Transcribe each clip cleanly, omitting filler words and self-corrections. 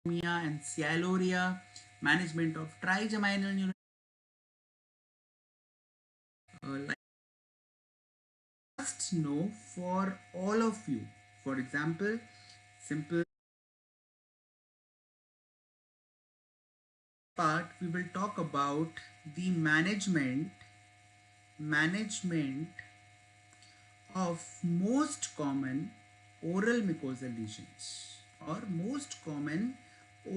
and Sialoria, management of trigeminal neuralgia, like must know for all of you. For example, simple part we will talk about the management of most common oral mucosal lesions or most common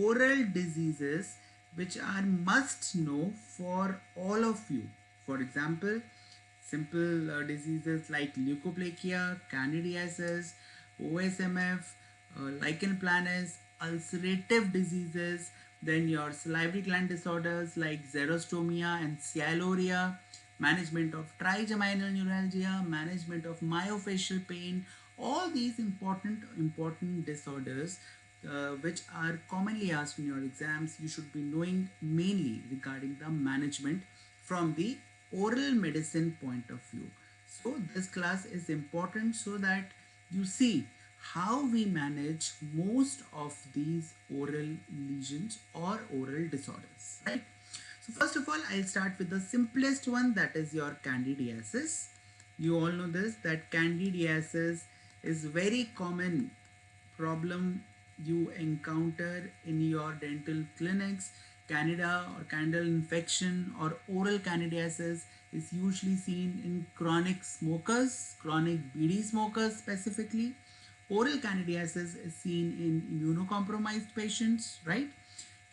oral diseases which are must know for all of you. For example, simple diseases like leukoplakia, candidiasis, OSMF, lichen planus, ulcerative diseases, then your salivary gland disorders like xerostomia and sialoria, management of trigeminal neuralgia, management of myofascial pain, all these important disorders which are commonly asked in your exams, you should be knowing mainly regarding the management from the oral medicine point of view. So this class is important so that you see how we manage most of these oral lesions or oral disorders, right? So first of all, I'll start with the simplest one, that is your candidiasis. You all know this, that candidiasis is very common problem you encounter in your dental clinics. Candida or candidal infection or oral candidiasis is usually seen in chronic smokers, chronic BD smokers specifically. Oral candidiasis is seen in immunocompromised patients, right?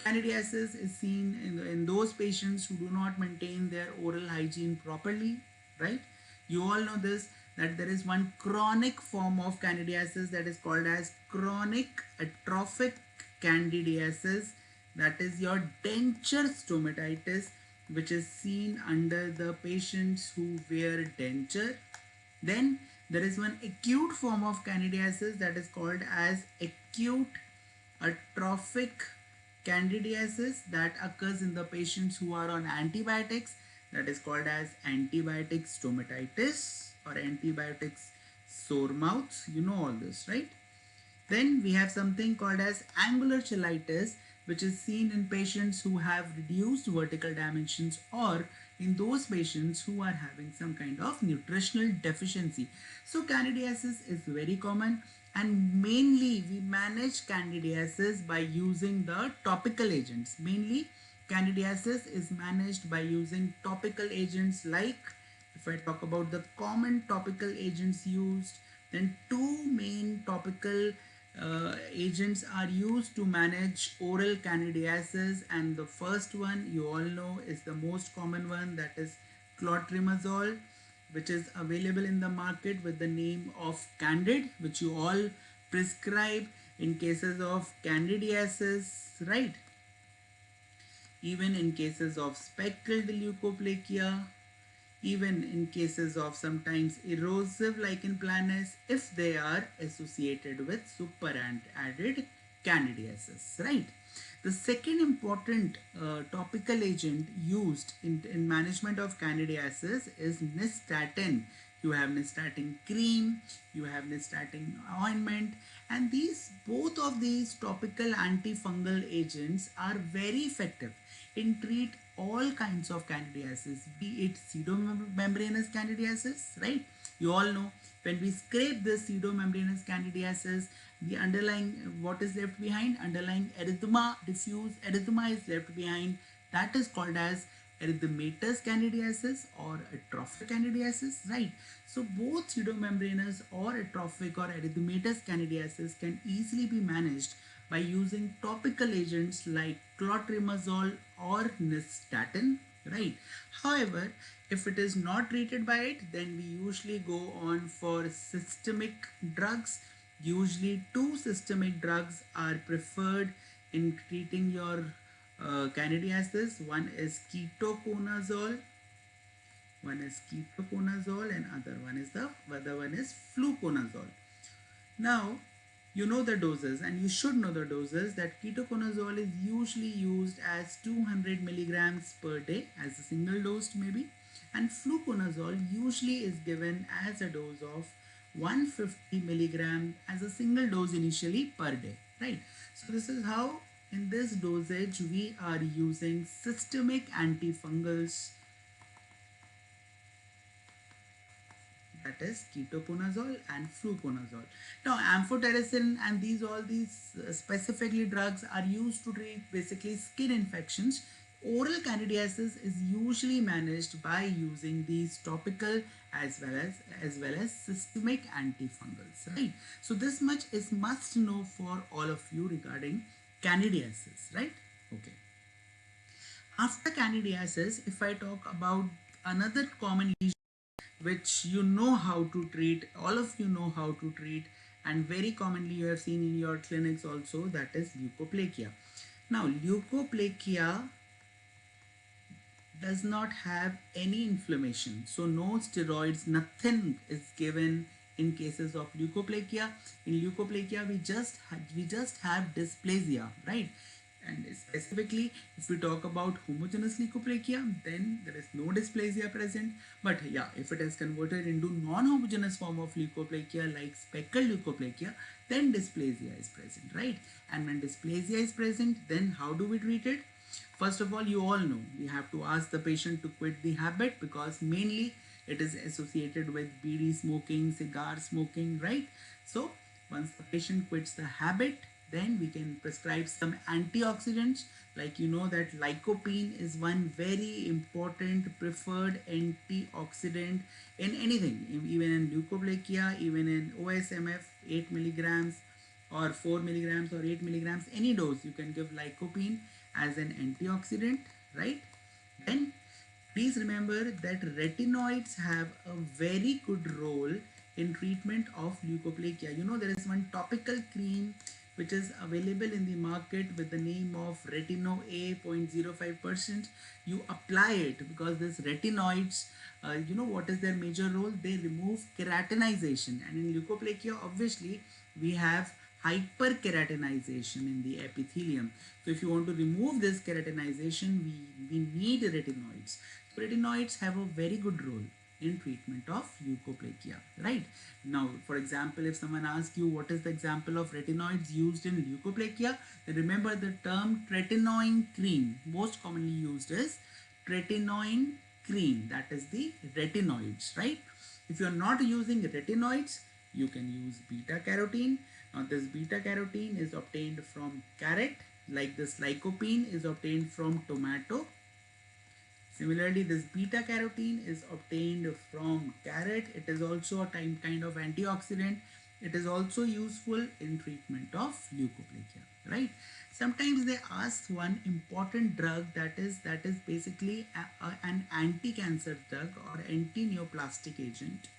Candidiasis is seen in those patients who do not maintain their oral hygiene properly, right? You all know this, that there is one chronic form of candidiasis that is called as chronic atrophic candidiasis, that is your denture stomatitis, which is seen under the patients who wear denture. Then there is one acute form of candidiasis that is called as acute atrophic candidiasis that occurs in the patients who are on antibiotics, that is called as antibiotic stomatitis or antibiotics sore mouths. You know all this, right? Then we have something called as angular cheilitis, which is seen in patients who have reduced vertical dimensions or in those patients who are having some kind of nutritional deficiency. So candidiasis is very common, and mainly we manage candidiasis by using the topical agents. Mainly candidiasis is managed by using topical agents like, if I talk about the common topical agents used, then two main topical agents are used to manage oral candidiasis, and the first one you all know is the most common one, that is clotrimazole, which is available in the market with the name of Candid, which you all prescribe in cases of candidiasis, right? Even in cases of speckled leukoplakia, even in cases of sometimes erosive lichen planus, if they are associated with superadded candidiasis, right? The second important topical agent used in management of candidiasis is nystatin. You have nystatin cream, you have nystatin ointment, and these both of these topical antifungal agents are very effective in treat all kinds of candidiasis, be it pseudomembranous candidiasis, right? You all know when we scrape this pseudomembranous candidiasis, the underlying, what is left behind? Underlying erythema, diffuse erythema is left behind. That is called as erythematous candidiasis or atrophic candidiasis, right? So both pseudomembranous or atrophic or erythematous candidiasis can easily be managed by using topical agents like clotrimazole or nystatin, right? However, if it is not treated by it, then we usually go on for systemic drugs. Usually two systemic drugs are preferred in treating your candidiasis. One is ketoconazole, and other one is fluconazole. Now, you know the doses, and you should know the doses, that ketoconazole is usually used as 200 milligrams per day as a single dose maybe, and fluconazole usually is given as a dose of 150 milligram as a single dose initially per day, right? So this is how in this dosage we are using systemic antifungals, that is ketoconazole and fluconazole. Now amphotericin and these specifically drugs are used to treat basically skin infections. Oral candidiasis is usually managed by using these topical as well as systemic antifungals, right? So this much is must know for all of you regarding candidiasis, right? Okay. After candidiasis, if I talk about another common lesion which you know how to treat, all of you know how to treat, and very commonly you have seen in your clinics also, that is leukoplakia. Now leukoplakia does not have any inflammation, so no steroids, nothing is given in cases of leukoplakia. In leukoplakia we just have dysplasia, right? And specifically if we talk about homogeneous leukoplakia, then there is no dysplasia present. But yeah, if it is converted into non-homogeneous form of leukoplakia like speckled leukoplakia, then dysplasia is present, right? And when dysplasia is present, then how do we treat it? First of all, you all know we have to ask the patient to quit the habit, because mainly it is associated with BD smoking, cigar smoking, right? So once the patient quits the habit, then we can prescribe some antioxidants. Like you know that lycopene is one very important preferred antioxidant in anything, even in leukoplakia, even in OSMF, 8 milligrams or 4 milligrams or 8 milligrams, any dose you can give lycopene as an antioxidant, right? Then please remember that retinoids have a very good role in treatment of leukoplakia. You know, there is one topical cream which is available in the market with the name of Retino A 0.05%. You apply it because this retinoids, you know what is their major role? They remove keratinization, and in leukoplakia obviously we have hyperkeratinization in the epithelium. So if you want to remove this keratinization, we need retinoids. So retinoids have a very good role in treatment of leukoplakia, right? Now, for example, if someone asks you what is the example of retinoids used in leukoplakia, then remember the term tretinoin cream. Most commonly used is tretinoin cream, that is the retinoids, right? If you are not using retinoids, you can use beta carotene. Now this beta carotene is obtained from carrot, like this lycopene is obtained from tomato. Similarly, this beta carotene is obtained from carrot. It is also a kind of antioxidant. It is also useful in treatment of leukoplakia, right? Sometimes they ask one important drug, that is basically an anti-cancer drug or anti-neoplastic agent,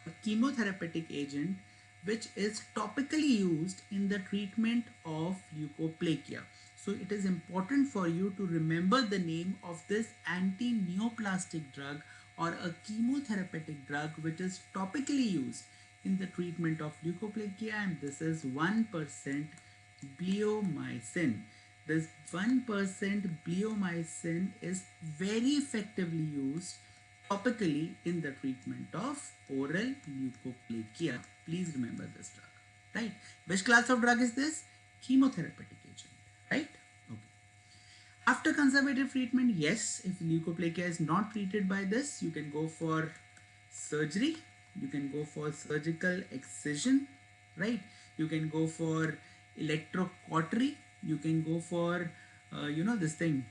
a chemotherapeutic agent which is topically used in the treatment of leukoplakia. So it is important for you to remember the name of this anti-neoplastic drug or a chemotherapeutic drug which is topically used in the treatment of leukoplakia, and this is 1% bleomycin. This 1% bleomycin is very effectively used topically in the treatment of oral leukoplakia. Please remember this drug, right? Which class of drug is this? Chemotherapeutic agent, right? Okay. After conservative treatment, yes, if leukoplakia is not treated by this, you can go for surgery. You can go for surgical excision, right? You can go for electrocautery. You can go for, this thing,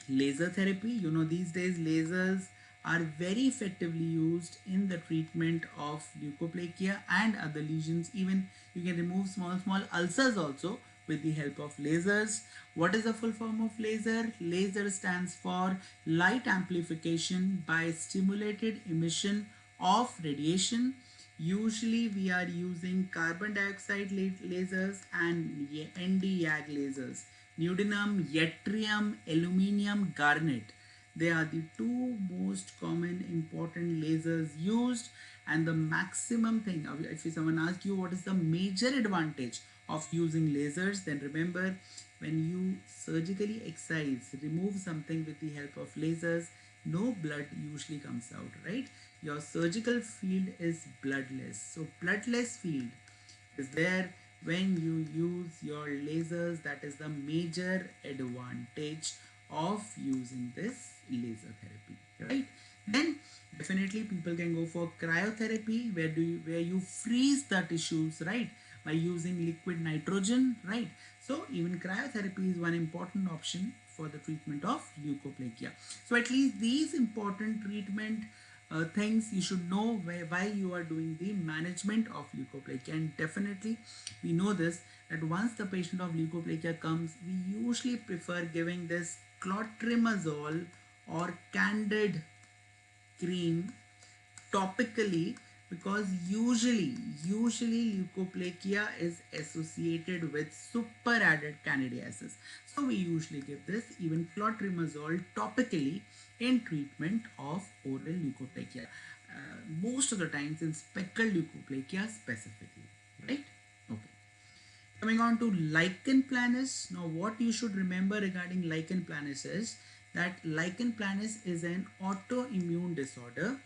laser therapy. You know, these days lasers are very effectively used in the treatment of leukoplakia and other lesions. Even you can remove small ulcers also with the help of lasers. What is the full form of laser? Laser stands for light amplification by stimulated emission of radiation. Usually we are using carbon dioxide lasers and ND-YAG lasers. Neodymium, yttrium, aluminium, garnet. They are the two most common important lasers used, and the maximum thing, if someone asks you what is the major advantage of using lasers, then remember, when you surgically excise, remove something with the help of lasers, no blood usually comes out, right? Your surgical field is bloodless. So bloodless field is there when you use your lasers. That is the major advantage of using this laser therapy, right? Then definitely people can go for cryotherapy, where you freeze the tissues, right, by using liquid nitrogen, right? So even cryotherapy is one important option for the treatment of leukoplakia. So at least these important treatment things you should know while you are doing the management of leukoplakia. And definitely we know this, that once the patient of leukoplakia comes, we usually prefer giving this clotrimazole or candid cream topically, because usually leukoplakia is associated with superadded candidiasis. So we usually give this even clotrimazole topically in treatment of oral leukoplakia, most of the times in speckled leukoplakia specifically, right? Okay. Coming on to lichen planus. Now what you should remember regarding lichen planus is that lichen planus is an autoimmune disorder,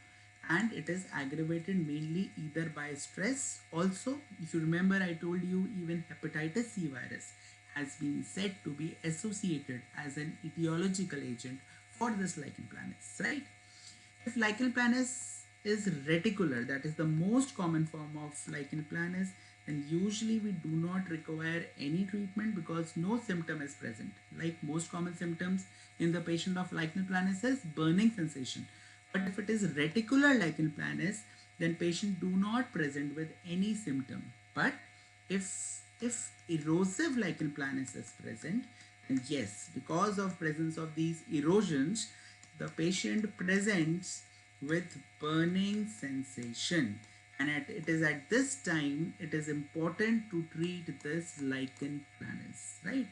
and it is aggravated mainly either by stress. Also, if you remember, I told you even hepatitis C virus has been said to be associated as an etiological agent for this lichen planus, right? If lichen planus is reticular, that is the most common form of lichen planus, then usually we do not require any treatment because no symptom is present. Like most common symptoms in the patient of lichen planus is burning sensation. But if it is reticular lichen planus, then patient do not present with any symptom. But if erosive lichen planus is present, then yes, because of presence of these erosions, the patient presents with burning sensation, and it is at this time it is important to treat this lichen planus, right?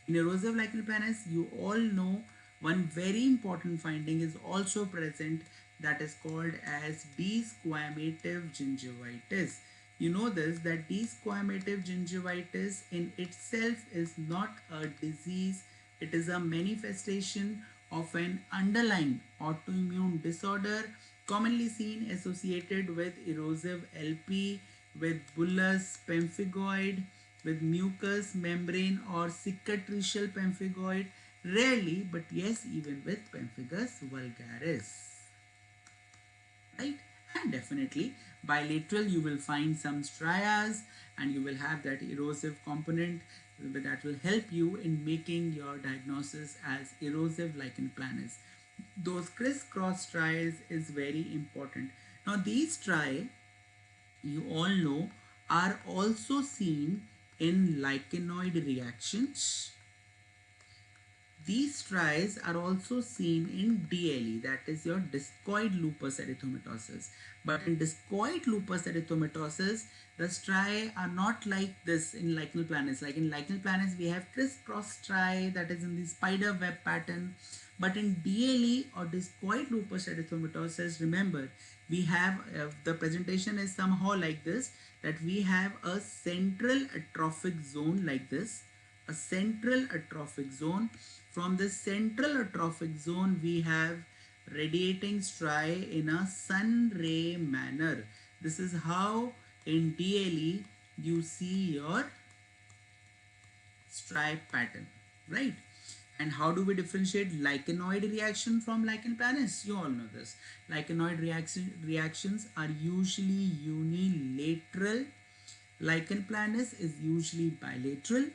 In erosive lichen planus, you all know one very important finding is also present, that is called as desquamative gingivitis. You know this, that desquamative gingivitis in itself is not a disease, it is a manifestation of an underlying autoimmune disorder commonly seen associated with erosive LP, with bullous pemphigoid, with mucous membrane or cicatricial pemphigoid, rarely, but yes, even with pemphigus vulgaris, right? And definitely bilateral you will find some strias, and you will have that erosive component that will help you in making your diagnosis as erosive lichen planus. Those crisscross striae is very important. Now these striae, you all know, are also seen in lichenoid reactions. These striae are also seen in DLE, that is your discoid lupus erythematosus. But in discoid lupus erythematosus, the striae are not like this in lichen planus. Like in lichen planus, we have crisscross striae, that is in the spider web pattern. But in DLE or discoid lupus erythematosus, remember, we have the presentation is somehow like this, that we have a central atrophic zone like this, a central atrophic zone. From this central atrophic zone, we have radiating striae in a sun ray manner. This is how in DLE you see your stripe pattern, right? And how do we differentiate lichenoid reaction from lichen planus? You all know this. Lichenoid reactions are usually unilateral. Lichen planus is usually bilateral.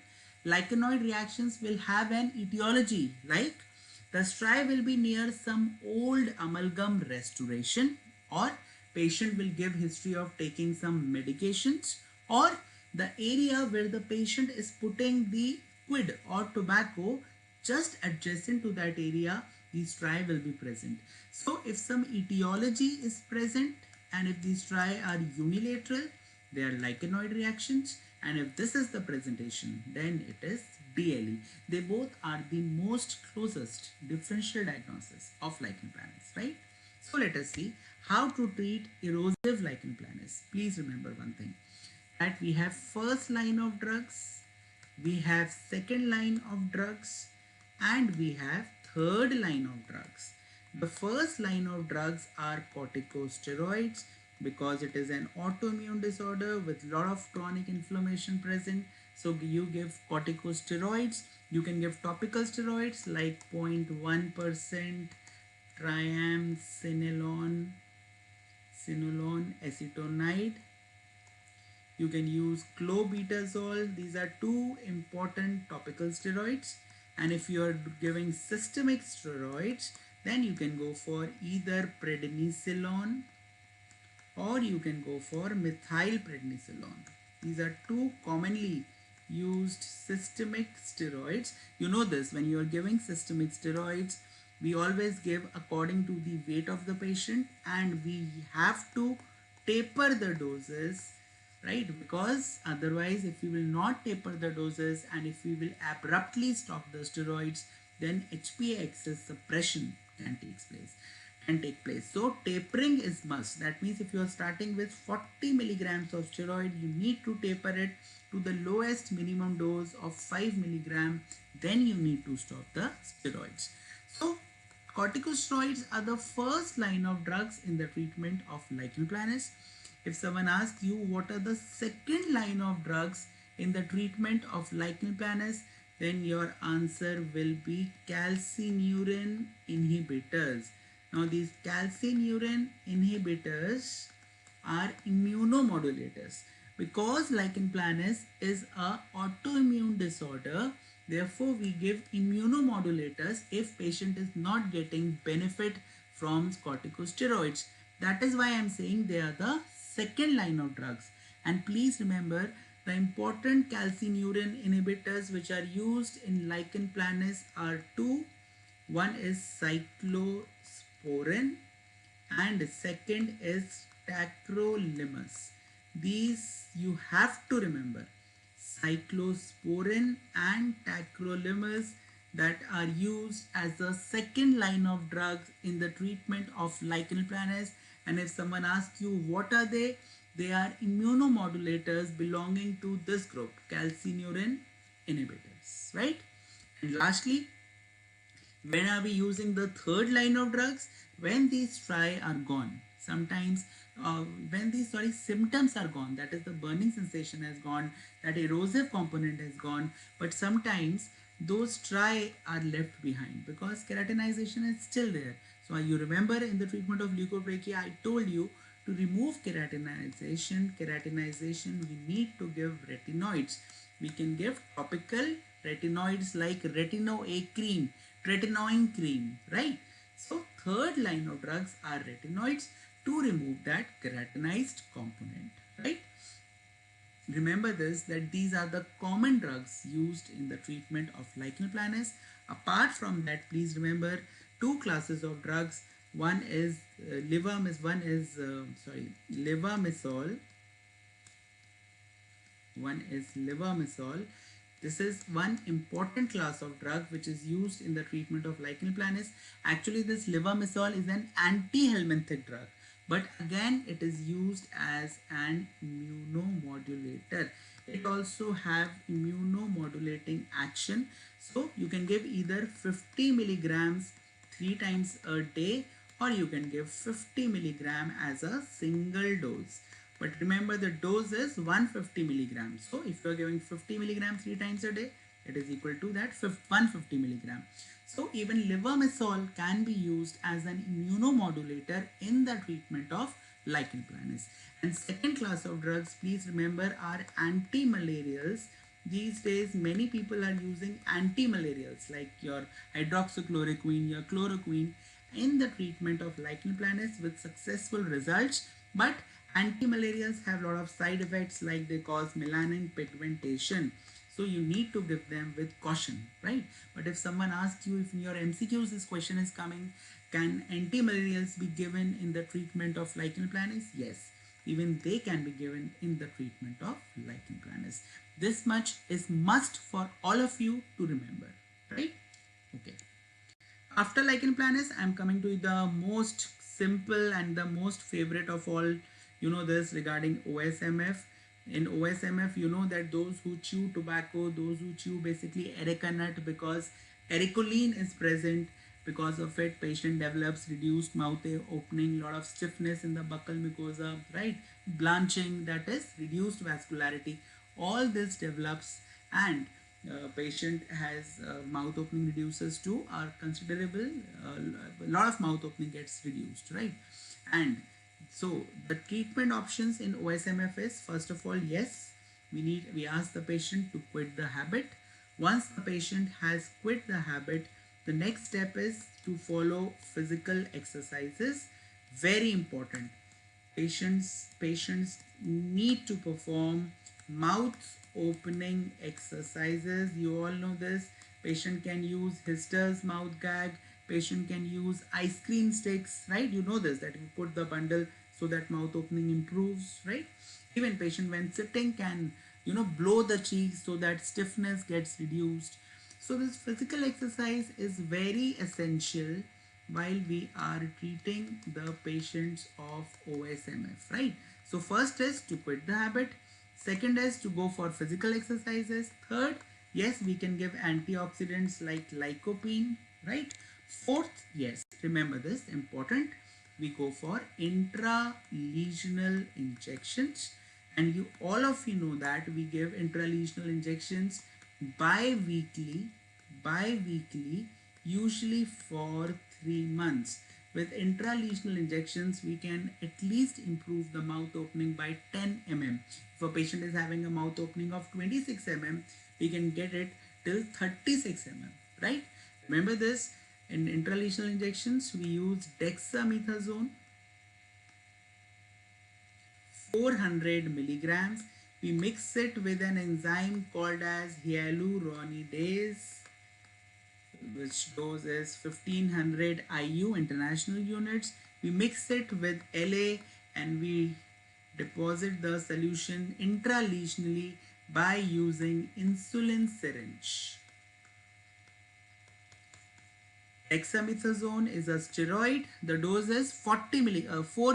Lichenoid reactions will have an etiology, like the striae will be near some old amalgam restoration, or patient will give history of taking some medications, or the area where the patient is putting the quid or tobacco, just adjacent to that area, the striae will be present. So if some etiology is present, and if these striae are unilateral, they are lichenoid reactions, and if this is the presentation, then it is DLE. They both are the most closest differential diagnosis of lichen planus, right? So let us see how to treat erosive lichen planus. Please remember one thing, that we have first line of drugs, we have second line of drugs, and we have third line of drugs. The first line of drugs are corticosteroids, because it is an autoimmune disorder with lot of chronic inflammation present. So you give corticosteroids. You can give topical steroids like 0.1% triamcinolone acetonide. You can use clobetasol. These are two important topical steroids. And if you are giving systemic steroids, then you can go for either prednisolone or you can go for methylprednisolone. These are two commonly used systemic steroids. You know this, when you are giving systemic steroids, we always give according to the weight of the patient, and we have to taper the doses, right? Because otherwise, if we will not taper the doses and if we will abruptly stop the steroids, then HPA axis suppression can take place. So tapering is must. That means if you are starting with 40 milligrams of steroid, you need to taper it to the lowest minimum dose of 5 milligram. Then you need to stop the steroids. So corticosteroids are the first line of drugs in the treatment of lichen planus. If someone asks you what are the second line of drugs in the treatment of lichen planus, then your answer will be calcineurin inhibitors. Now these calcineurin inhibitors are immunomodulators. Because lichen planus is a autoimmune disorder, therefore we give immunomodulators if patient is not getting benefit from corticosteroids. That is why I am saying they are the second line of drugs. And please remember, the important calcineurin inhibitors which are used in lichen planus are two. One is cyclosporin and second is tacrolimus. These you have to remember. Cyclosporin and tacrolimus, that are used as the second line of drugs in the treatment of lichen planus. And if someone asks you what are they are immunomodulators belonging to this group, calcineurin inhibitors, right? And lastly, when are we using the third line of drugs? When these striae are gone. Sometimes when these symptoms are gone, that is the burning sensation has gone, that erosive component has gone, but sometimes those striae are left behind because keratinization is still there. So you remember in the treatment of leukoplakia, I told you to remove keratinization, we need to give retinoids. We can give topical retinoids like retino-A cream, tretinoin cream, right? So third line of drugs are retinoids to remove that keratinized component, right? Remember this, that these are the common drugs used in the treatment of lichen planus. Apart from that, please remember two classes of drugs. One is levamisole. One is levamisole. This is one important class of drug which is used in the treatment of lichen planus. Actually, this levamisole is an anti-helminthic drug, but again it is used as an immunomodulator. It also have immunomodulating action. So you can give either 50 milligrams 3 times a day, or you can give 50 milligram as a single dose. But remember, the dose is 150 milligrams. So if you are giving 50 milligrams 3 times a day, it is equal to that 150 milligram. So even levamisole can be used as an immunomodulator in the treatment of lichen planus. And second class of drugs, please remember, are anti-malarials. These days many people are using anti-malarials like your hydroxychloroquine, your chloroquine in the treatment of lichen planus with successful results. But anti-malarials have a lot of side effects, like they cause melanin pigmentation. So you need to give them with caution, right? But if someone asks you, if in your MCQs this question is coming, can anti-malarials be given in the treatment of lichen planus? Yes, even they can be given in the treatment of lichen planus. This much is must for all of you to remember, right? Okay. After lichen planus, I am coming to the most simple and the most favorite of all, this regarding OSMF. In OSMF, you know that those who chew tobacco, those who chew basically areca nut, because ericoline is present, Because of it, patient develops reduced mouth opening, lot of stiffness in the buccal mucosa, right? Blanching, that is reduced vascularity. All this develops, and patient has mouth opening reduces too, are considerable. A lot of mouth opening gets reduced, right? And so the treatment options in OSMF is, first of all, yes, we ask the patient to quit the habit. Once the patient has quit the habit, the next step is to follow physical exercises. Very important. Patients need to perform mouth opening exercises. You all know this. Patient can use Hister's mouth gag. Patient can use ice cream sticks, right? You know this, that you put the bundle so that mouth opening improves, right? Even patient when sitting can, blow the cheeks so that stiffness gets reduced. So this physical exercise is very essential while we are treating the patients of OSMF, right? So first is to quit the habit. Second is to go for physical exercises. Third, yes, we can give antioxidants like lycopene, right? Fourth, yes, remember this, important, we go for intralesional injections. And you all of you know that we give intralesional injections bi-weekly, usually for 3 months. With intralesional injections, we can at least improve the mouth opening by 10 mm. If a patient is having a mouth opening of 26 mm, we can get it till 36 mm, right? Remember this, in intralesional injections, we use dexamethasone 400 milligrams. We mix it with an enzyme called as hyaluronidase, which dose is 1500 IU international units. We mix it with LA and we deposit the solution intralesionally by using insulin syringe. Dexamethasone is a steroid. The dose is 4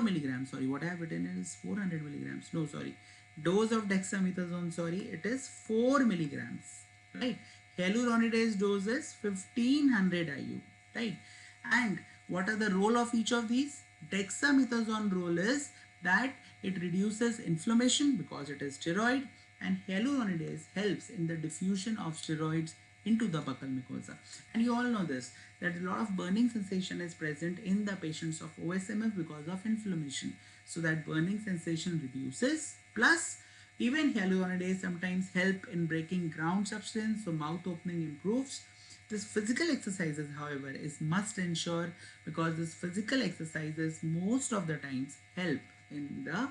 milligrams. Sorry, what I have written is 400 milligrams. No, sorry. Dose of dexamethasone, sorry, it is 4 milligrams. Right. Hyaluronidase dose is 1500 IU. Right. And what are the role of each of these? Dexamethasone role is that it reduces inflammation because it is steroid, and hyaluronidase helps in the diffusion of steroids into the buccal mucosa. And you all know this, that a lot of burning sensation is present in the patients of OSMF because of inflammation. So that burning sensation reduces, plus even hyaluronidase sometimes help in breaking ground substance, so mouth opening improves. This physical exercises, however, is must ensure, because this physical exercises most of the times help in the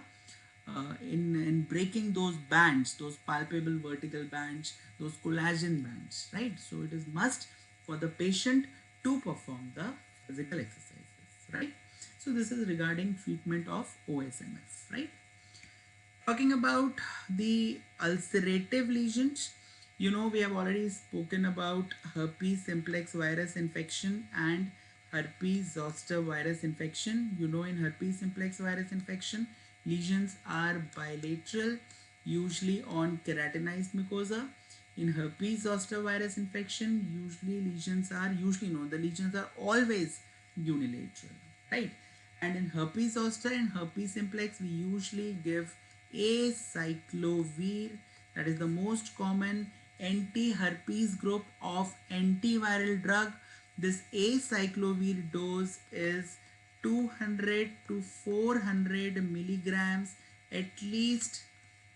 in breaking those bands, those palpable vertical bands, those collagen bands, right? So it is must for the patient to perform the physical exercises, right? So this is regarding treatment of OSMF, right? Talking about the ulcerative lesions, we have already spoken about herpes simplex virus infection and herpes zoster virus infection. In herpes simplex virus infection, lesions are bilateral, usually on keratinized mucosa. In herpes zoster virus infection, the lesions are always unilateral, right? And in herpes zoster and herpes simplex, we usually give acyclovir, that is the most common anti-herpes group of antiviral drug. This acyclovir dose is 200 to 400 milligrams at least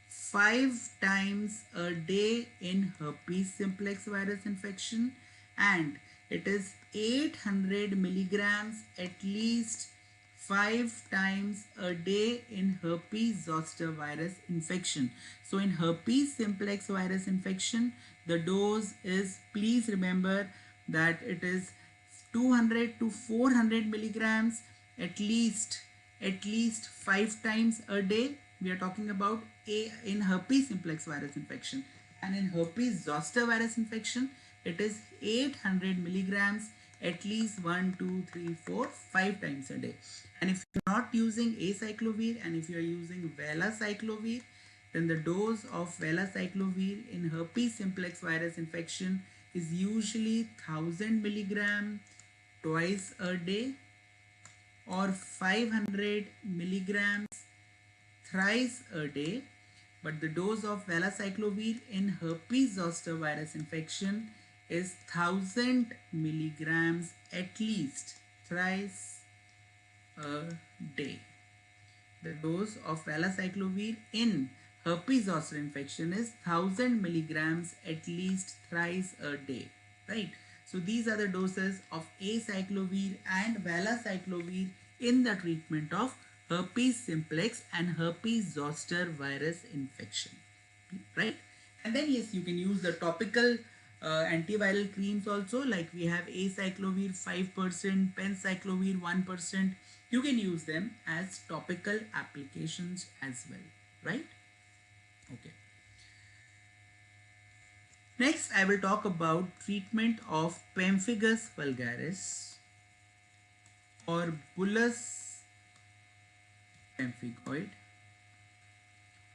5 times a day in herpes simplex virus infection, and it is 800 milligrams at least 5 times a day in herpes zoster virus infection. So in herpes simplex virus infection, the dose is, please remember that it is 200 to 400 milligrams at least 5 times a day. We are talking about in herpes simplex virus infection, and in herpes zoster virus infection, it is 800 milligrams at least 1, 2, 3, 4, 5 times a day. And if you're not using acyclovir and if you're using valacyclovir, then the dose of valacyclovir in herpes simplex virus infection is usually 1000 milligram twice a day, or 500 milligrams thrice a day. But the dose of valacyclovir in herpes zoster virus infection is 1000 milligrams at least thrice a day. The dose of valacyclovir in herpes zoster infection is 1000 milligrams at least thrice a day, right? So these are the doses of acyclovir and valacyclovir in the treatment of herpes simplex and herpes zoster virus infection, right? And then yes, you can use the topical antiviral creams also, like we have acyclovir 5%, pencyclovir 1%. You can use them as topical applications as well, right? Okay. Next, I will talk about treatment of pemphigus vulgaris or bullous pemphigoid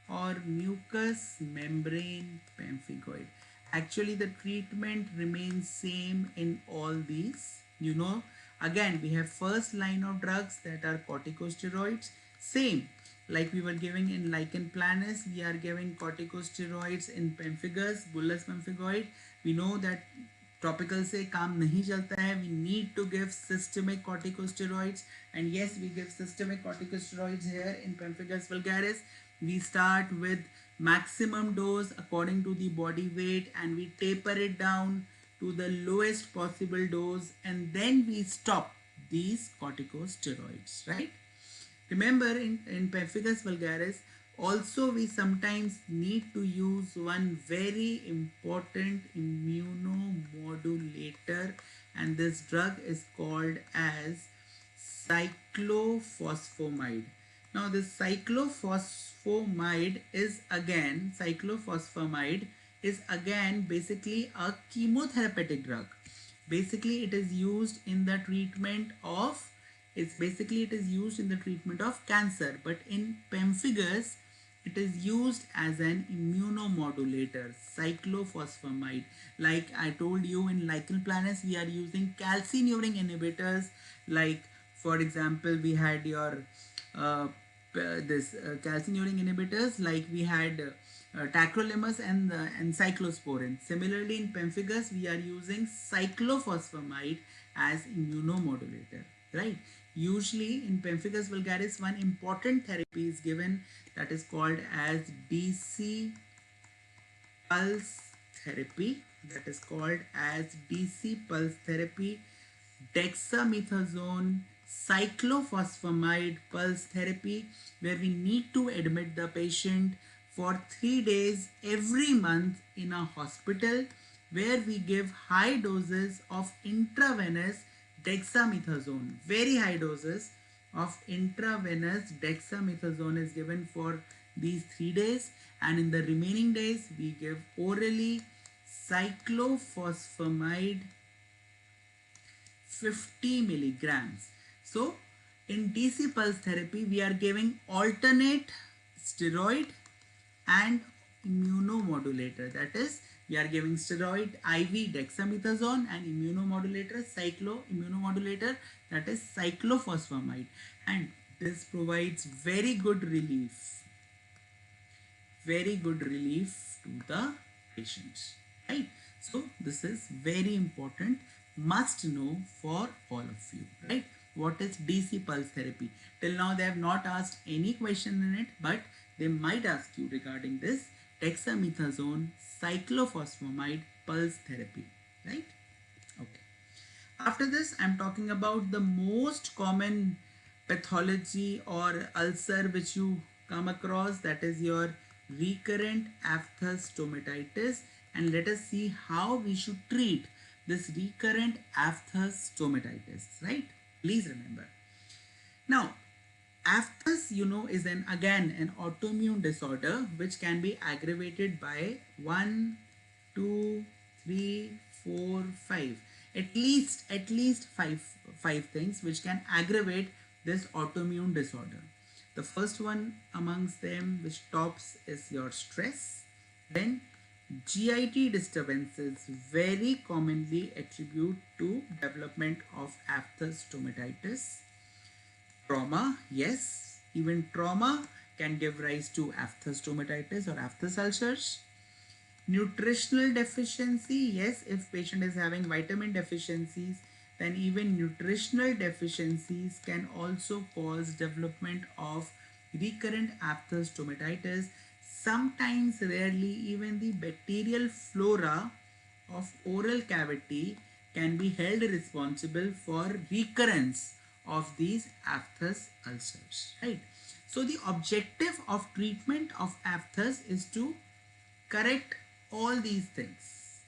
or mucous membrane pemphigoid. Actually, the treatment remains same in all these. You know, again, we have first line of drugs that are corticosteroids. Same, like we were giving in lichen planus, we are giving corticosteroids in pemphigus, bullous pemphigoid. We know that topical से काम नहीं चलता है. We need to give systemic corticosteroids, and yes, we give systemic corticosteroids here in pemphigus vulgaris. We start with maximum dose according to the body weight, and we taper it down to the lowest possible dose, and then we stop these corticosteroids, right? Remember, in pemphigus vulgaris, also we sometimes need to use one very important immunomodulator, and this drug is called as cyclophosphamide. Now this cyclophosphamide is again basically a chemotherapeutic drug. Basically it is used in the treatment of cancer, but in pemphigus it is used as an immunomodulator, cyclophosphamide. Like I told you, in lichen planus we are using calcineurin inhibitors, like for example we had your calcineurin inhibitors, like we had tacrolimus and cyclosporin. Similarly, in pemphigus we are using cyclophosphamide as immunomodulator, right? Usually in pemphigus vulgaris, one important therapy is given, that is called as DC pulse therapy. Dexamethasone cyclophosphamide pulse therapy, where we need to admit the patient for 3 days every month in a hospital, where we give high doses of intravenous dexamethasone. Very high doses of intravenous dexamethasone is given for these 3 days, and in the remaining days we give orally cyclophosphamide 50 milligrams. So in DC pulse therapy we are giving alternate steroid and immunomodulator. That is, we are giving steroid IV dexamethasone and immunomodulator immunomodulator, that is cyclophosphamide, and this provides very good relief to the patients, right? So this is very important, must know for all of you, right? What is DC pulse therapy? Till now they have not asked any question in it, but they might ask you regarding this dexamethasone cyclophosphamide pulse therapy, right? Okay. After this, I'm talking about the most common pathology or ulcer which you come across, that is your recurrent aphthous stomatitis, and let us see how we should treat this recurrent aphthous stomatitis, right? Please remember. Now, aphthous, you know, is an autoimmune disorder which can be aggravated by 1, 2, 3, 4, 5. At least five things which can aggravate this autoimmune disorder. The first one amongst them which tops is your stress. Then GIT disturbances very commonly attribute to development of aphthous stomatitis. Trauma, yes, even trauma can give rise to aphthous stomatitis or aphthous ulcers. Nutritional deficiency, yes, if patient is having vitamin deficiencies, then even nutritional deficiencies can also cause development of recurrent aphthous stomatitis. Sometimes, rarely, even the bacterial flora of oral cavity can be held responsible for recurrence of these aphthous ulcers, right? So the objective of treatment of aphthous is to correct all these things,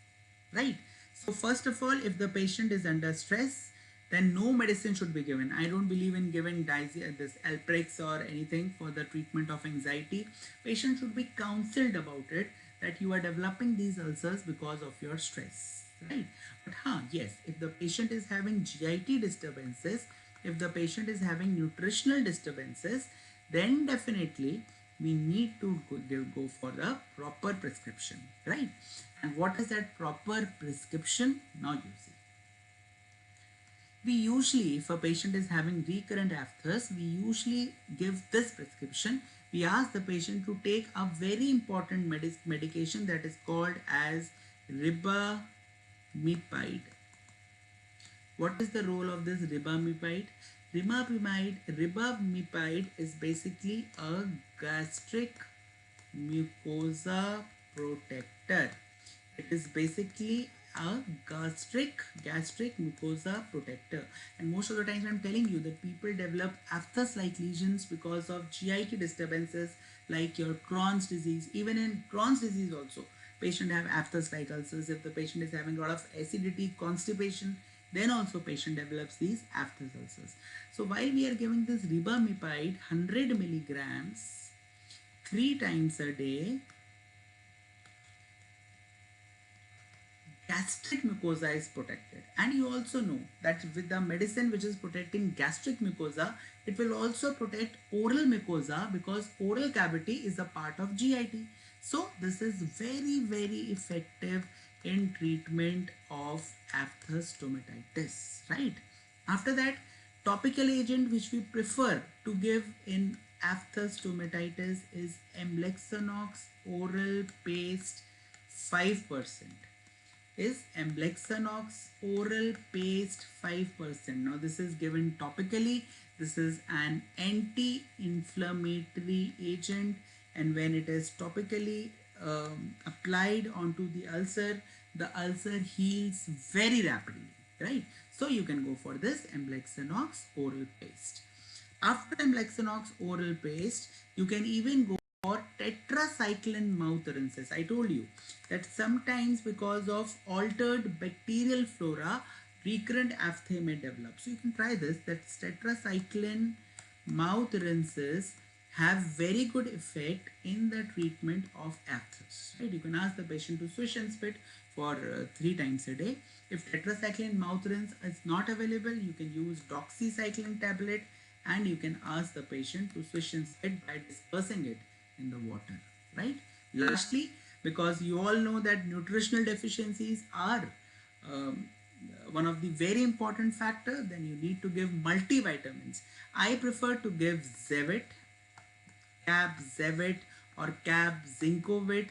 right? So first of all, if the patient is under stress, then no medicine should be given. I don't believe in giving this Alprex or anything for the treatment of anxiety. Patient should be counseled about it, that you are developing these ulcers because of your stress, right? But yes, if the patient is having GIT disturbances, if the patient is having nutritional disturbances, then definitely we need to go for the proper prescription, right? And what is that proper prescription? Now you see. We usually, if a patient is having recurrent aphthous, we usually give this prescription. We ask the patient to take a very important medication that is called as ribamipide. What is the role of this ribamipide? Ribamipide is basically a gastric mucosa protector. It is basically a gastric mucosa protector, and most of the times I'm telling you that people develop aphthous like lesions because of GIT disturbances like your Crohn's disease. Even in Crohn's disease also, patient have aphthous like ulcers. If the patient is having a lot of acidity, constipation, then also patient develops these aphthous ulcers. So while we are giving this ribamipide 100 milligrams 3 times a day, gastric mucosa is protected. And you also know that with the medicine which is protecting gastric mucosa, it will also protect oral mucosa, because oral cavity is a part of GIT. So this is very effective in treatment of aphthous stomatitis, right? After that, topical agent which we prefer to give in aphthous stomatitis is Amblyxanox oral paste 5%. Is Amblyxanox oral paste 5%. Now this is given topically. This is an anti-inflammatory agent, and when it is topically applied onto the ulcer heals very rapidly, right? So you can go for this Amblyxanox oral paste. After Amblyxanox oral paste, you can even go for tetracycline mouth rinses. I told you that sometimes because of altered bacterial flora, recurrent aphthous may develop. So you can try this. That's tetracycline mouth rinses have very good effect in the treatment of aphthous. Right? You can ask the patient to swish and spit for 3 times a day. If tetracycline mouth rinse is not available, you can use doxycycline tablet, and you can ask the patient to swish and spit by dispersing it in the water, right? Lastly, because you all know that nutritional deficiencies are one of the very important factor, then you need to give multivitamins. I prefer to give Zevit, Cap Zevit, or Cap Zincovit.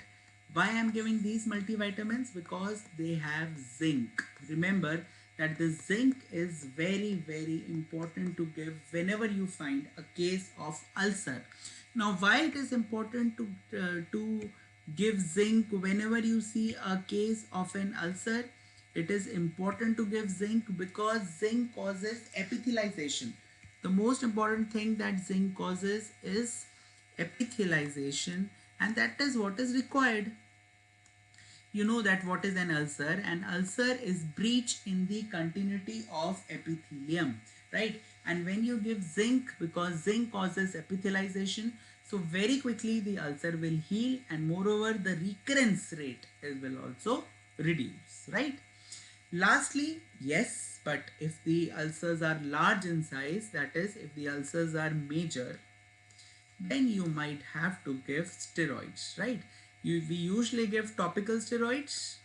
Why I am giving these multivitamins? Because they have zinc. Remember that the zinc is very important to give whenever you find a case of ulcer. Now, why it is important to give zinc whenever you see a case of an ulcer? It is important to give zinc because zinc causes epithelialization. The most important thing that zinc causes is epithelialization, and that is what is required. You know that what is an ulcer? An ulcer is breach in the continuity of epithelium, right? And when you give zinc, because zinc causes epithelialization, so very quickly the ulcer will heal, and moreover the recurrence rate will also reduce, right? Lastly, yes, but if the ulcers are large in size, that is if the ulcers are major, then you might have to give steroids, right? We usually give topical steroids.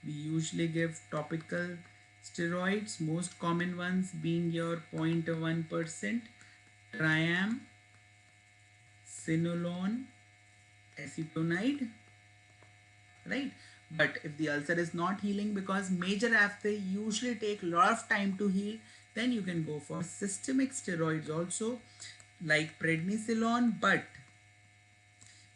We usually give topical steroids, most common ones being your 0.1% triamcinolone acetonide, right? But if the ulcer is not healing, because major aphtha usually take a lot of time to heal, then you can go for systemic steroids also, like prednisolone, but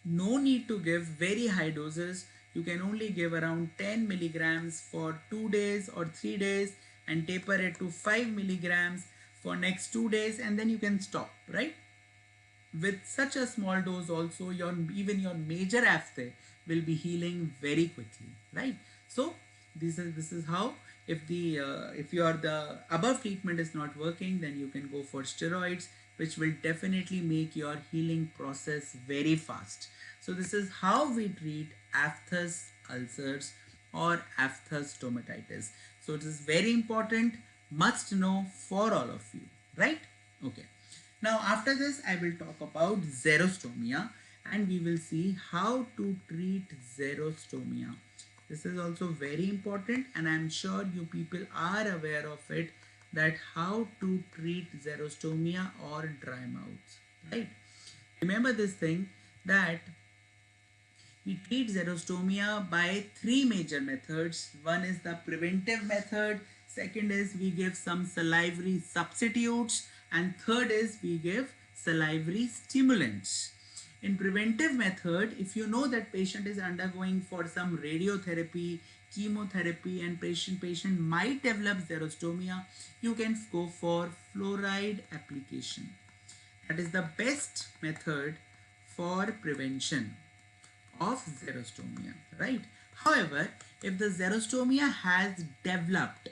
no need to give very high doses. You can only give around 10 milligrams for 2 days or 3 days and taper it to 5 milligrams for next 2 days, and then you can stop, right? With such a small dose also, even your major aphtha will be healing very quickly, right? So this is how, if the above treatment is not working, then you can go for steroids, which will definitely make your healing process very fast. So this is how we treat aphthous ulcers or aphthous stomatitis. So it is very important, must know for all of you, right? Okay. Now after this I will talk about xerostomia, and we will see how to treat xerostomia. This is also very important, and I am sure you people are aware of it, that how to treat xerostomia or dry mouth, right? Remember this thing, that we treat xerostomia by three major methods. One is the preventive method, second is we give some salivary substitutes, and third is we give salivary stimulants. In preventive method, if you know that patient is undergoing for some radiotherapy, chemotherapy, and patient might develop xerostomia, you can go for fluoride application. That is the best method for prevention of xerostomia, right? However, if the xerostomia has developed,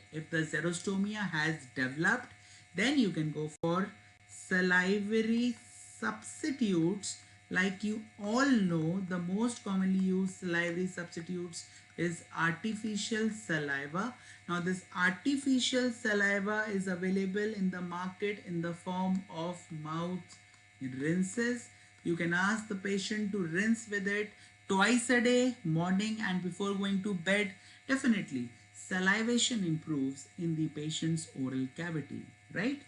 then you can go for salivary substitutes. Like you all know, the most commonly used salivary substitutes is artificial saliva. Now this artificial saliva is available in the market in the form of mouth rinses. You can ask the patient to rinse with it twice a day, morning and before going to bed. Definitely salivation improves in the patient's oral cavity, right?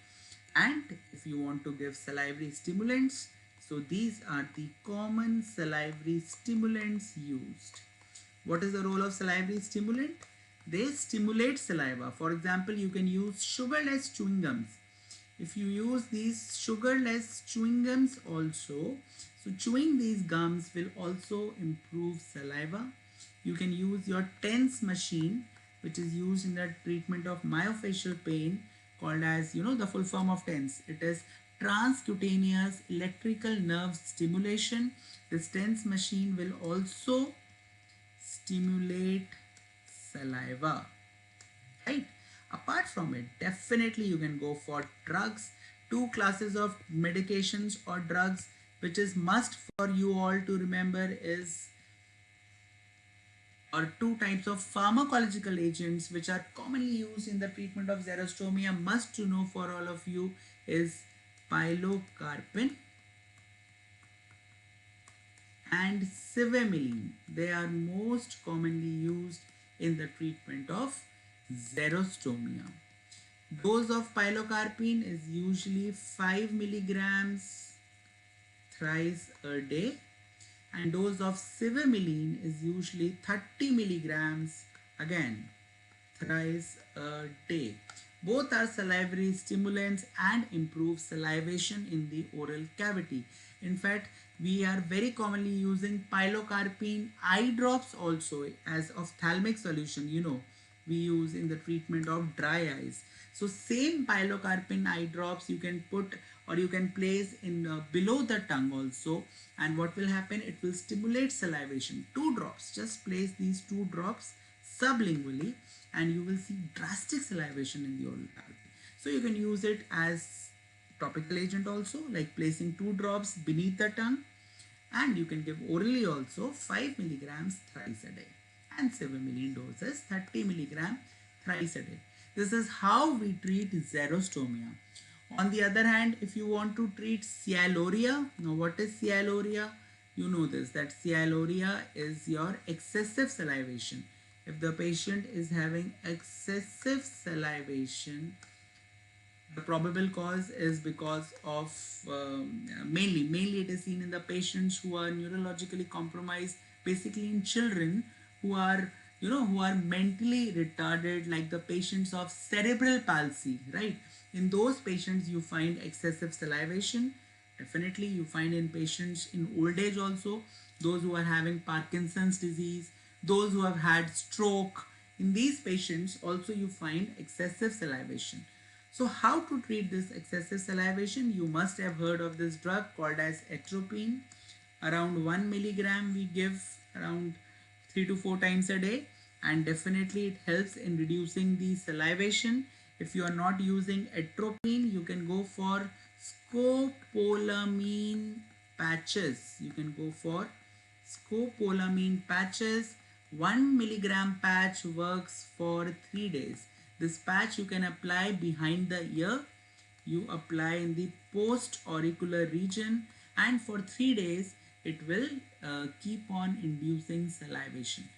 And if you want to give salivary stimulants, so these are the common salivary stimulants used. What is the role of salivary stimulant? They stimulate saliva. For example, you can use sugarless chewing gums. If you use these sugarless chewing gums also, so chewing these gums will also improve saliva. You can use your TENS machine, which is used in the treatment of myofascial pain, called as, the full form of TENS. It is transcutaneous electrical nerve stimulation. This TENS machine will also stimulate saliva, right? Apart from it, definitely you can go for drugs. Two classes of medications or drugs which is must for you all to remember is, or two types of pharmacological agents which are commonly used in the treatment of xerostomia, must to know for all of you, is pilocarpine and cevimeline. They are most commonly used in the treatment of xerostomia. Dose of pilocarpine is usually 5 milligrams thrice a day, and dose of cevimeline is usually 30 milligrams, again thrice a day. Both are salivary stimulants and improve salivation in the oral cavity. In fact, we are very commonly using pilocarpine eye drops also as ophthalmic solution. We use in the treatment of dry eyes. So same pilocarpine eye drops you can put, or you can place in below the tongue also, and what will happen, it will stimulate salivation. 2 drops, just place these 2 drops sublingually and you will see drastic salivation in the oral cavity. So you can use it as topical agent also, like placing 2 drops beneath the tongue, and you can give orally also 5 milligrams thrice a day, and cevimeline doses 30 milligram thrice a day. This is how we treat xerostomia. On the other hand, if you want to treat sialoria, now what is sialoria? You know this, that sialorrhea is your excessive salivation. If the patient is having excessive salivation, the probable cause is because of mainly it is seen in the patients who are neurologically compromised, basically in children who are, who are mentally retarded, like the patients of cerebral palsy, right? In those patients you find excessive salivation. Definitely you find in patients in old age also, those who are having Parkinson's disease, those who have had stroke. In these patients also you find excessive salivation. So how to treat this excessive salivation? You must have heard of this drug called as atropine. Around 1 milligram we give around 3 to 4 times a day, and definitely it helps in reducing the salivation. If you are not using atropine, you can go for scopolamine patches. You can go for scopolamine patches. 1 milligram patch works for 3 days. This patch you can apply behind the ear. You apply in the post auricular region, and for 3 days it will keep on inducing salivation.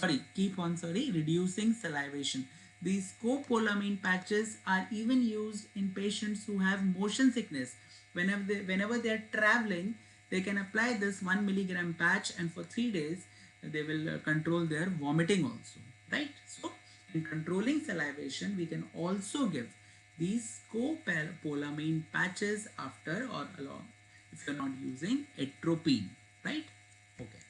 Reducing salivation. These scopolamine patches are even used in patients who have motion sickness. Whenever they are traveling, they can apply this 1 milligram patch, and for 3 days they will control their vomiting also, right? So in controlling salivation, we can also give these scopolamine patches after or along if you're not using atropine, right? Okay.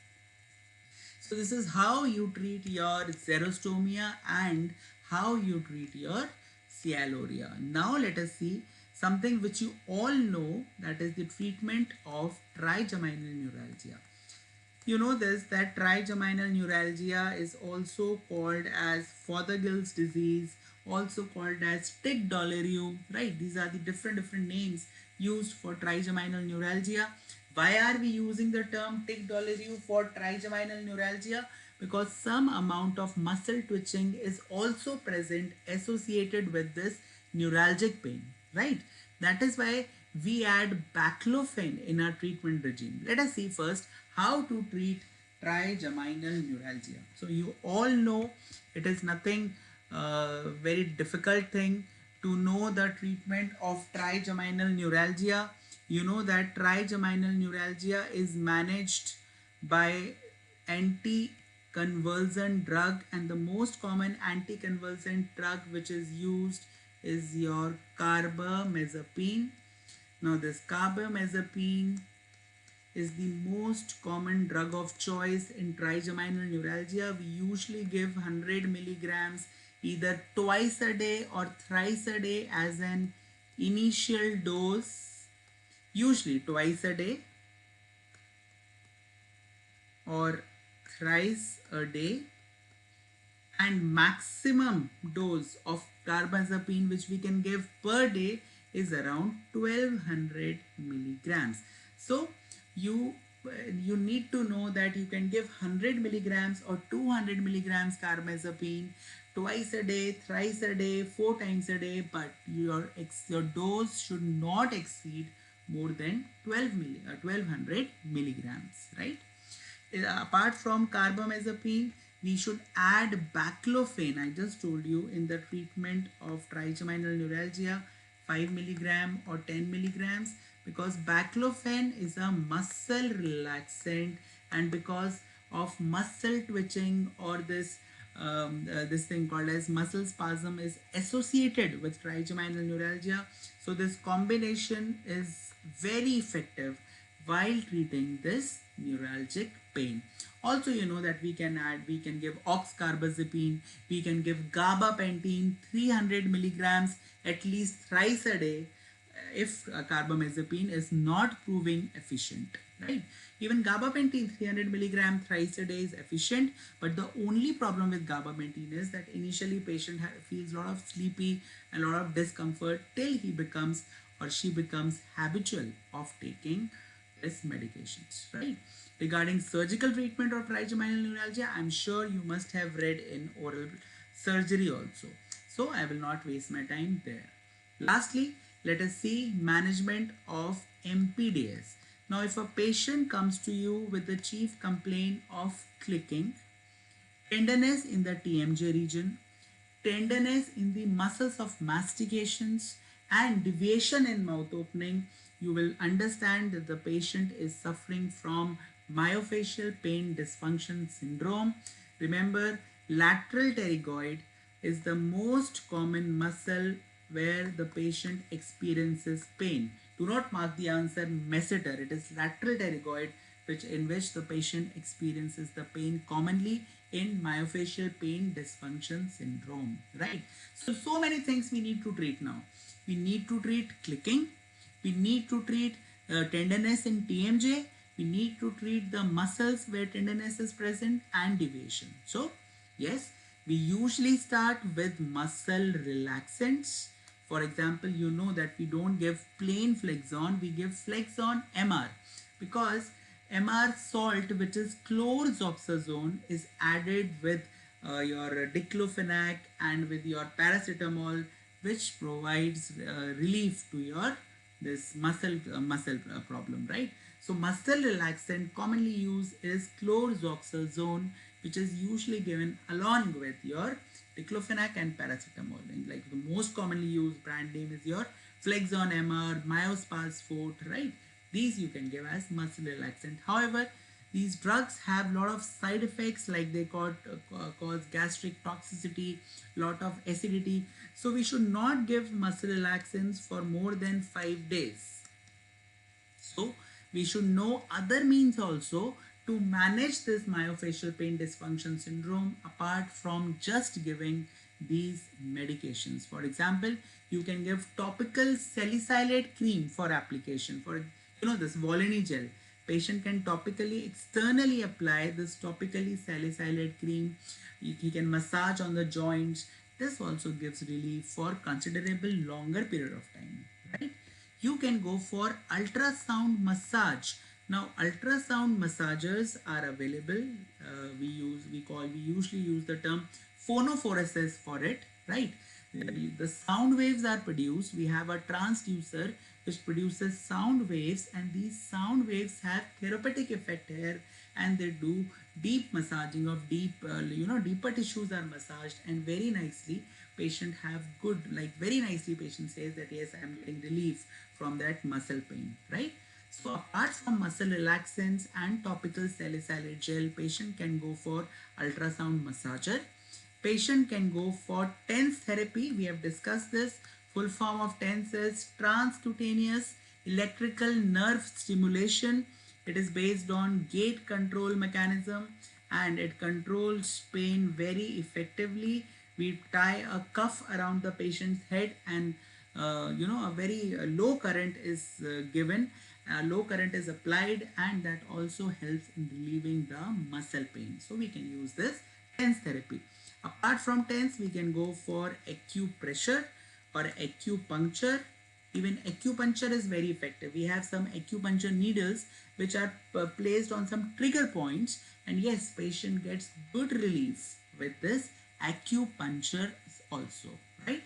So this is how you treat your xerostomia and how you treat your sialorrhea. Now let us see something which you all know, that is the treatment of trigeminal neuralgia. You know this, that trigeminal neuralgia is also called as Fothergill's disease, also called as tic-douloureux, right? These are the different names used for trigeminal neuralgia. Why are we using the term tic-douloureux for trigeminal neuralgia? Because some amount of muscle twitching is also present associated with this neuralgic pain, right? That is why we add baclofen in our treatment regime. Let us see first how to treat trigeminal neuralgia. So you all know it is nothing very difficult thing to know the treatment of trigeminal neuralgia. You know that trigeminal neuralgia is managed by anticonvulsant drug, and the most common anticonvulsant drug which is used is your carbamazepine. Now this carbamazepine is the most common drug of choice in trigeminal neuralgia. We usually give 100 milligrams either twice a day or thrice a day as an initial dose, usually twice a day or thrice a day, and maximum dose of carbamazepine which we can give per day is around 1200 milligrams. So you need to know that you can give 100 milligrams or 200 milligrams carbamazepine twice a day, thrice a day, 4 times a day, but your dose should not exceed more than 1200 milligrams, right? Apart from carbamazepine, we should add baclofen. I just told you, in the treatment of trigeminal neuralgia, 5 milligram or 10 milligrams, because baclofen is a muscle relaxant, and because of muscle twitching or this thing called as muscle spasm is associated with trigeminal neuralgia. So this combination is very effective while treating this neuralgic pain. Also, you know that we can give oxcarbazepine, we can give gabapentin 300 milligrams at least thrice a day if carbamazepine is not proving efficient, right? Even gabapentin 300 milligram thrice a day is efficient, but the only problem with gabapentin is that initially patient feels a lot of sleepy and a lot of discomfort till he becomes or she becomes habitual of taking this medications, right? Regarding surgical treatment of trigeminal neuralgia, I'm sure you must have read in oral surgery also, so I will not waste my time there. Lastly, let us see management of MPDS. Now, if a patient comes to you with the chief complaint of clicking, tenderness in the TMJ region, tenderness in the muscles of mastications, and deviation in mouth opening, you will understand that the patient is suffering from myofascial pain dysfunction syndrome. Remember, lateral pterygoid is the most common muscle where the patient experiences pain. Do not mark the answer masseter. It is lateral pterygoid in which the patient experiences the pain commonly in myofascial pain dysfunction syndrome, right? So many things we need to treat now. We need to treat clicking. We need to treat tenderness in TMJ. We need to treat the muscles where tenderness is present and deviation. So, yes, we usually start with muscle relaxants. For example, you know that we don't give plain Flexon, we give Flexon MR because MR salt, which is chlorzoxazone, is added with your diclofenac and with your paracetamol, which provides relief to your this muscle problem, right? So muscle relaxant commonly used is chlorzoxazone, which is usually given along with your diclofenac and paracetamol. And like the most commonly used brand name is your Flexon MR, Myospaz Fort, right? These you can give as muscle relaxant. However, these drugs have a lot of side effects, like they cause gastric toxicity, lot of acidity. So we should not give muscle relaxants for more than 5 days. So we should know other means also to manage this myofascial pain dysfunction syndrome apart from just giving these medications. For example, you can give topical salicylate cream for application. For this Volini gel, patient can topically externally apply this topically salicylate cream. He can massage on the joints. This also gives relief for considerable longer period of time, right? You can go for ultrasound massage. Now, ultrasound massagers are available. We usually use the term phonophoresis for it, right? The sound waves are produced. We have a transducer which produces sound waves, and these sound waves have therapeutic effect here, and they do deep massaging of deeper tissues are massaged, and very nicely patient have good, like very nicely patient says that yes, I am getting relief from that muscle pain, right? So apart from muscle relaxants and topical salicylate gel, patient can go for ultrasound massager. Patient can go for TENS therapy. We have discussed this. Full form of TENS is transcutaneous electrical nerve stimulation. It is based on gate control mechanism and it controls pain very effectively. We tie a cuff around the patient's head and a very low current is given. Low current is applied, and that also helps in relieving the muscle pain. So we can use this TENS therapy. Apart from TENS, we can go for acupressure or acupuncture. Even acupuncture is very effective. We have some acupuncture needles which are placed on some trigger points, and yes, patient gets good relief with this acupuncture also, right?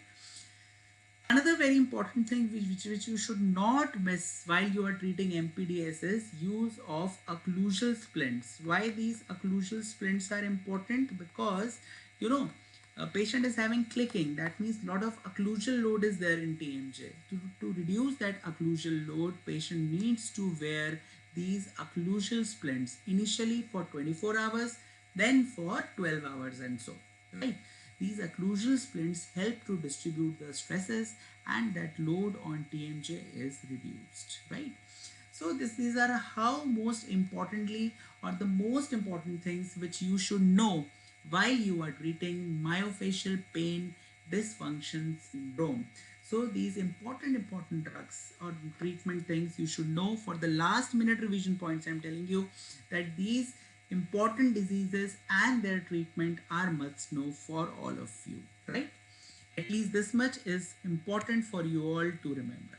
Another very important thing which you should not miss while you are treating MPDS is use of occlusal splints. Why these occlusal splints are important? Because a patient is having clicking. That means a lot of occlusal load is there in TMJ. To reduce that occlusal load, patient needs to wear these occlusal splints initially for 24 hours, then for 12 hours and so, right? These occlusal splints help to distribute the stresses and that load on TMJ is reduced, right? So these are how most importantly or the most important things which you should know while you are treating myofascial pain dysfunction syndrome. So these important drugs or treatment things you should know. For the last minute revision points, I'm telling you that these important diseases and their treatment are must know for all of you, right? At least this much is important for you all to remember.